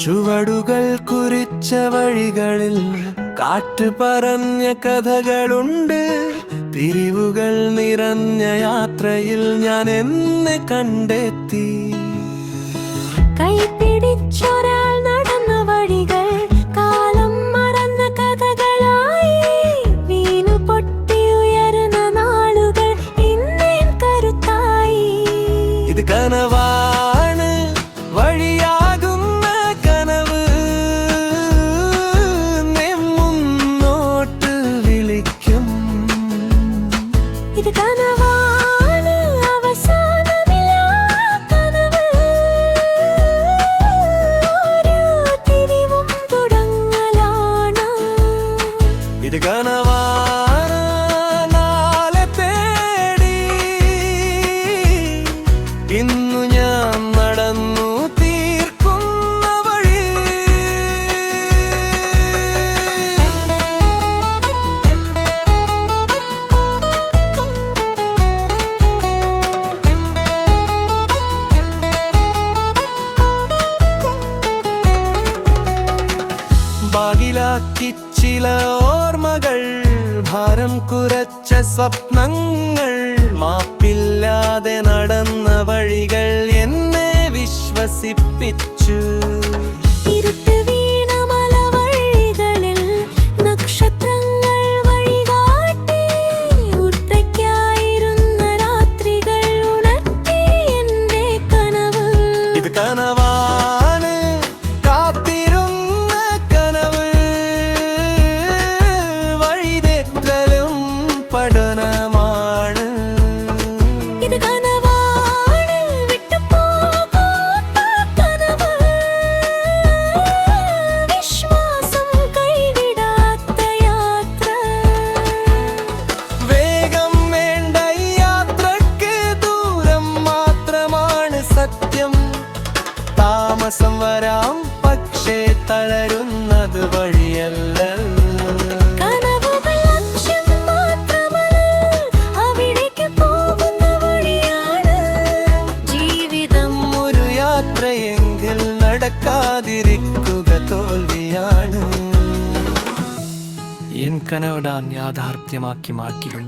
ചുവടുകൾ കുറിച്ച വഴികളിൽ കാറ്റ് പറഞ്ഞ കഥകളുണ്ട്. തിരിവുകൾ നിറഞ്ഞ യാത്രയിൽ ഞാൻ എന്നെ കണ്ടെത്തി. കൈപിടിച്ചൊരാൾ നടന്ന വഴികൾ കാലം മറന്ന കഥകളായി. വീണു പൊട്ടി ഉയരുന്ന നാളുകൾ ഇന്നേൻ കരുത്തായി. ഇത് കനവാണ്, വഴിയാകുന്ന കനവ്. മുന്നോട്ട് വിളിക്കും. ഇത് കനവാണ്, അവസാനമില്ലാ കനവ്. ഓരോ തിരിവും തുടങ്ങലാണ്. ഇത് കനവാണ്, നാളെ തേടി ഇന്നു ഞാൻ നടന്നു തീർക്കുന്ന വഴി. ബാഗിലാക്കി ചില ഓർമ്മകൾ, ഭാരം കുറച്ച സ്വപ്നങ്ങൾ. മാപ്പില്ലാതെ നടന്ന വഴികൾ എന്നെ വിശ്വസിപ്പിച്ചു. ഇരുട്ട് വീണ മലവഴികളിൽ നക്ഷത്രങ്ങൾ വഴികാട്ടി. ഉർത്തയ്ക്കായിരുന്ന രാത്രികൾ ഉണർത്തി എന്റെ കനവ്. ഇത് കനവാണ്, കാത്തിരുന്ന കനവ്. വഴിതെറ്റലും പഠനമാണ്. ഇത് കനവാണ്, വിട്ടുപോകാത്ത കനവ്. വിശ്വാസം കൈവിടാത്ത യാത്ര. വേഗം വേണ്ട ഈ യാത്രക്ക്, ദൂരം മാത്രമാണ് സത്യം. താമസം വരാം, പക്ഷേ തളരുന്നത് വഴിയല്ല. കനവുകൾ ലക്ഷ്യം മാത്രമല്ല, അവിടേക്ക് പോകുന്ന വഴിയാണ്. ജീവിതം ഒരു യാത്രയെങ്കിൽ നടക്കാതിരിക്കുക തോൽവിയാണ്. എൻ കനവ് ഞാൻ യാഥാർത്ഥ്യമാക്കി മാറ്റിയും